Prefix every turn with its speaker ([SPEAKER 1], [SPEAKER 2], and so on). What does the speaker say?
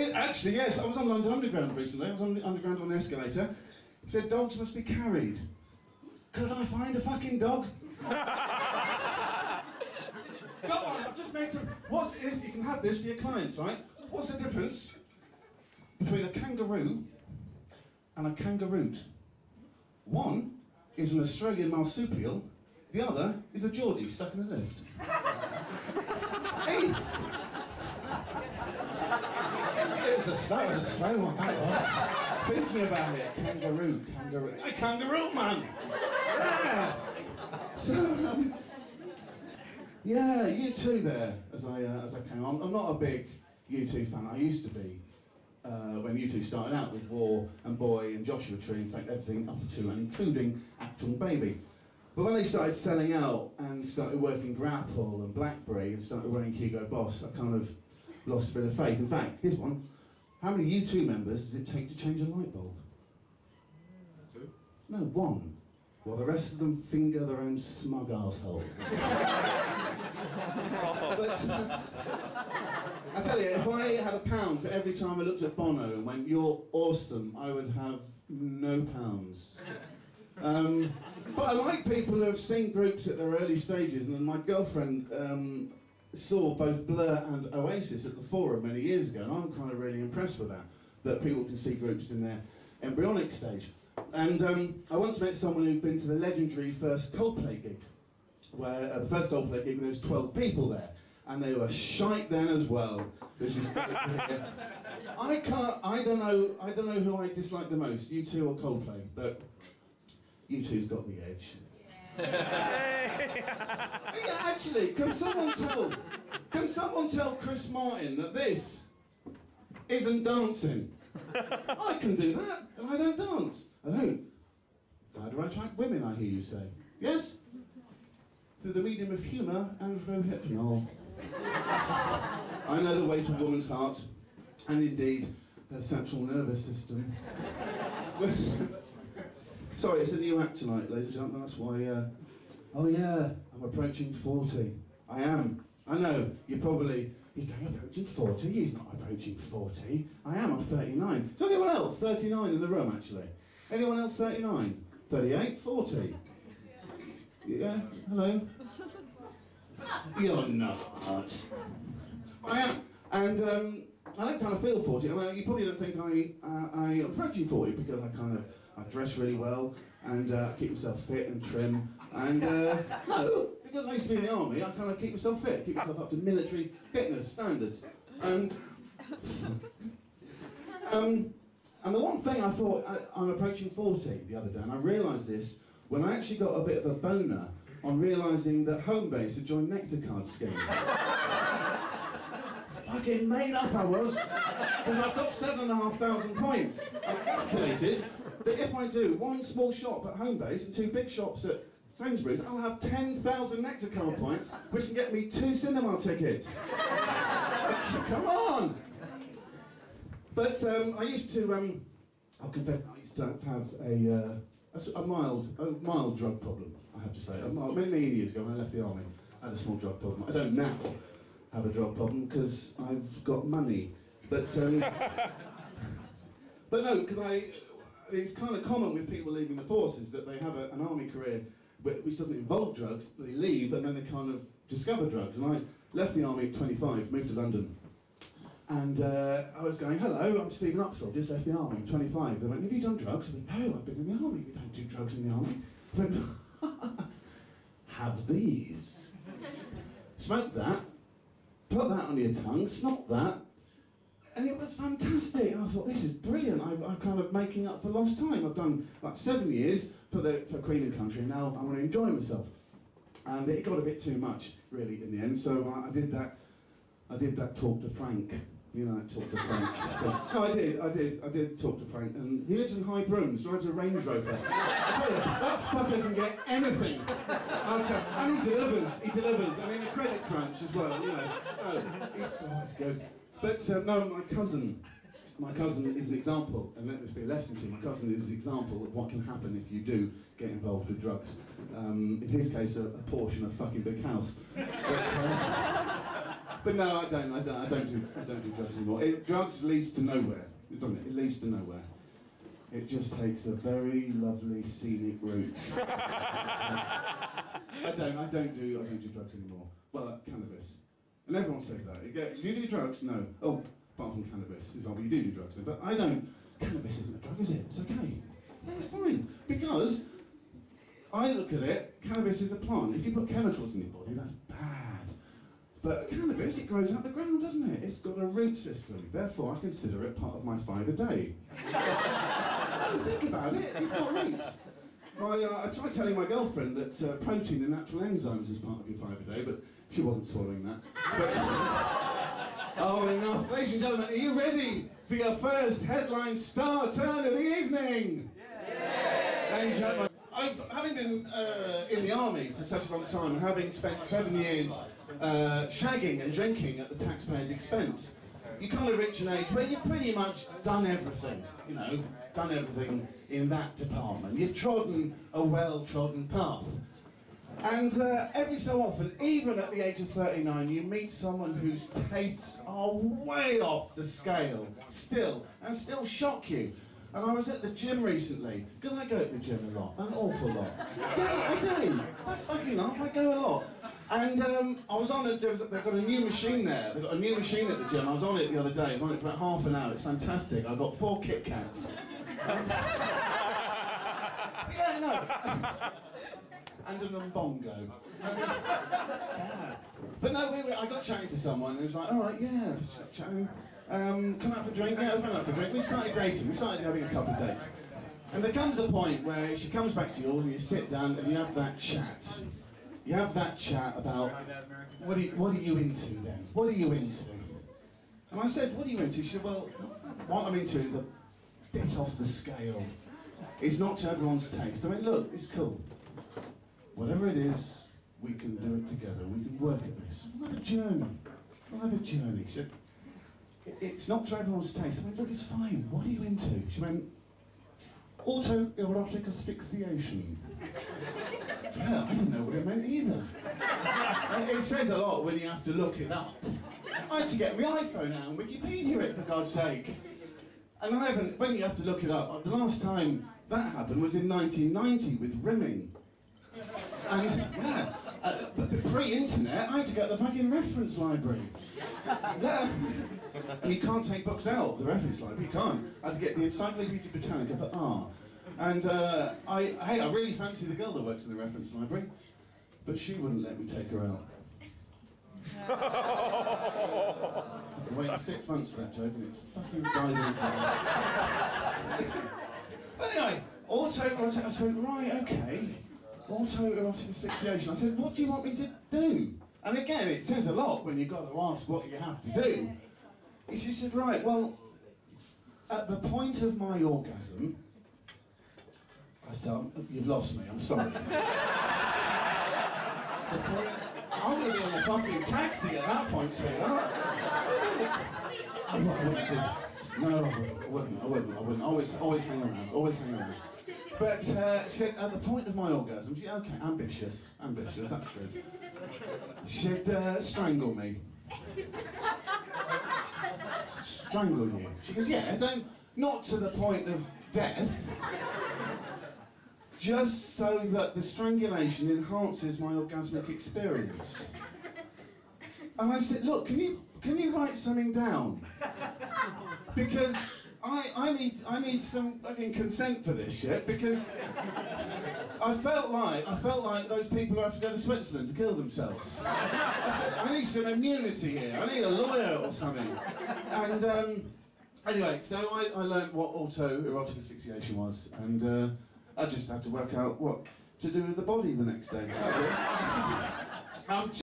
[SPEAKER 1] Actually, yes, I was on London Underground recently. I was on the Underground on an escalator. It said dogs must be carried. Could I find a fucking dog? Come on, I've just made some... What it is, you can have this for your clients, right? What's the difference between a kangaroo and a kangaroot? One is an Australian marsupial, the other is a Geordie stuck in a lift. Hey! That was a slow one, that was. Thinking about it, kangaroo. Hey, kangaroo, man! Yeah! So, yeah, U2 there, as I came on. I'm not a big U2 fan. I used to be, when U2 started out with War and Boy and Joshua Tree, in fact everything up to and including Achtung Baby. But when they started selling out and started working for Apple and BlackBerry and started wearing Hugo Boss, I kind of lost a bit of faith. In fact, here's one. How many U2 members does it take to change a light bulb?
[SPEAKER 2] 2?
[SPEAKER 1] No, 1. While the rest of them finger their own smug arseholes. But I tell you, if I had £1 for every time I looked at Bono and went, "You're awesome," I would have no pounds. But I like people who have seen groups at their early stages, and my girlfriend saw both Blur and Oasis at the Forum many years ago, and I'm kind of really impressed with that people can see groups in their embryonic stage. And I once met someone who'd been to the legendary first Coldplay gig, where the first Coldplay gig there was 12 people there, and they were shite then as well. Which is I don't know who I dislike the most, U2 or Coldplay, but U2's got the edge. Yeah, actually, can someone tell Chris Martin that this isn't dancing? I can do that, and I don't dance. I don't. How do I attract women, I hear you say? Yes? Through the medium of humour and rohypnol. I know the way to a woman's heart, and indeed, her central nervous system. Sorry, it's a new act tonight, ladies and gentlemen, that's why, oh yeah, I'm approaching 40. I am. I know, you're going, approaching 40? He's not approaching 40. I am, I'm 39. Is there anyone else 39 in the room, actually? Anyone else 39? 38? 40? Yeah, hello? You're not. I am, and I don't kind of feel 40. I mean, you probably don't think I'm approaching 40 because I dress really well and keep myself fit and trim. And no, because I used to be in the army, I kind of keep myself fit, keep myself up to military fitness standards. And the one thing I thought, I'm approaching 40 the other day, and I realised this when I actually got a bit of a boner on realising that Homebase had joined Nectar Card scheme. Fucking made up I was, because I've got 7,500 points. I've calculated that if I do one small shop at Homebase and 2 big shops at Sainsbury's, I'll have 10,000 Nectar Card points, which can get me 2 cinema tickets. Come on! But I used to, I'll confess, I used to have a mild drug problem, I have to say. Many years ago when I left the army, I had a small drug problem. I don't now have a drug problem because I've got money. But but no, because it's kind of common with people leaving the forces that they have an army career which doesn't involve drugs. They leave and then they kind of discover drugs. And I left the army at 25, moved to London. And I was going, "Hello, I'm Stephen Upsall, just left the army, 25. They went, "Have you done drugs?" I went, "No, I've been in the army. We don't do drugs in the army." I went, "Have these. Smoke that, put that on your tongue, snort that." And it was fantastic. And I thought, this is brilliant. I'm kind of making up for lost time. I've done like 7 years for Queen and Country, and now I want to enjoy myself. And it got a bit too much, really, in the end. So I did that talk to Frank. You know, talk to Frank. No, I did talk to Frank, and he lives in High Brooms, drives a Range Rover. I tell you, that fucker can get anything. I'll tell you. And he delivers, and in a credit crunch as well, you know. Oh, he's so nice to go. But no, my cousin is an example, and let this be a lesson to you. My cousin is an example of what can happen if you do get involved with drugs. In his case, a Porsche and a fucking big house. But, But no, I don't do drugs anymore. Drugs leads to nowhere, doesn't it? It leads to nowhere. It just takes a very lovely scenic route. I don't do drugs anymore. Well, cannabis. And everyone says that. Do you do drugs? No. Oh, apart from cannabis. Example, you do drugs. But I don't. Cannabis isn't a drug, is it? It's okay. Yeah, it's fine. Because I look at it, cannabis is a plant. If you put chemicals in your body, that's bad. But cannabis, it grows out the ground, doesn't it? It's got a root system. Therefore, I consider it part of my 5 a day. Think about it. It's got roots. I tried telling my girlfriend that protein and natural enzymes is part of your 5 a day, but she wasn't swallowing that. But, oh, enough. Ladies and gentlemen, are you ready for your first headline star turn of the evening? Yeah. Ladies and gentlemen, having been in the army for such a long time and having spent 7 years shagging and drinking at the taxpayer's expense, you kind of reach an age where you've pretty much done everything, you know, done everything in that department. You've trodden a well-trodden path. And every so often, even at the age of 39, you meet someone whose tastes are way off the scale, still shock you. And I was at the gym recently, because I go to the gym a lot, an awful lot. Yeah, I do. Don't fucking laugh, I go a lot. And I was on it, they've got a new machine there. They've got a new machine at the gym. I was on it the other day. I was on it for about half an hour. It's fantastic. I got 4 Kit Kats. Yeah, no. And an umbongo. But no, I got chatting to someone and it was like, all right, yeah, chatting. Come out for a drink? Yeah, let's go out for a drink. We started dating. We started having a couple of dates. And there comes a point where she comes back to yours and you sit down and you have that chat. You have that chat about, what are you into then? What are you into? And I said, what are you into? She said, well, what I'm into is a bit off the scale. It's not to everyone's taste. I mean, look, it's cool. Whatever it is, we can do it together. We can work at this. We'll have a journey. We'll have a journey. She said, it's not to everyone's taste. I went, look, it's fine. What are you into? She went, autoerotic asphyxiation. Yeah, I didn't know what it meant either. It says a lot when you have to look it up. I had to get my iPhone out and Wikipedia it, for God's sake. And when you have to look it up, the last time that happened was in 1990 with rimming. And, yeah, but pre-internet, I had to get the fucking reference library. Yeah. And you can't take books out of the reference library, you can't. I had to get the Encyclopedia Britannica for R. And I really fancy the girl that works in the reference library, but she wouldn't let me take her out. I waited 6 months for that joke and it fucking dies into this. But anyway, autoerotic, I said, right, okay. Autoerotic asphyxiation. I said, what do you want me to do? And again, it says a lot when you've got to ask what you have to do. She said, right, well, at the point of my orgasm, I said, you've lost me, I'm sorry. I'm going to be in a fucking taxi at that point, sweetheart. I wouldn't do that. No, I wouldn't. Always hang around, But she said, at the point of my orgasm, she said, okay, ambitious, that's good. She'd strangle me. Strangle you. She goes, yeah, not to the point of death, just so that the strangulation enhances my orgasmic experience. And I said, look, can you write something down? Because I need some fucking consent for this shit, because I felt like those people who have to go to Switzerland to kill themselves. I said, I need some immunity here. I need a lawyer or something. And anyway, so I learned what autoerotic asphyxiation was, and I just had to work out what to do with the body the next day. That's it.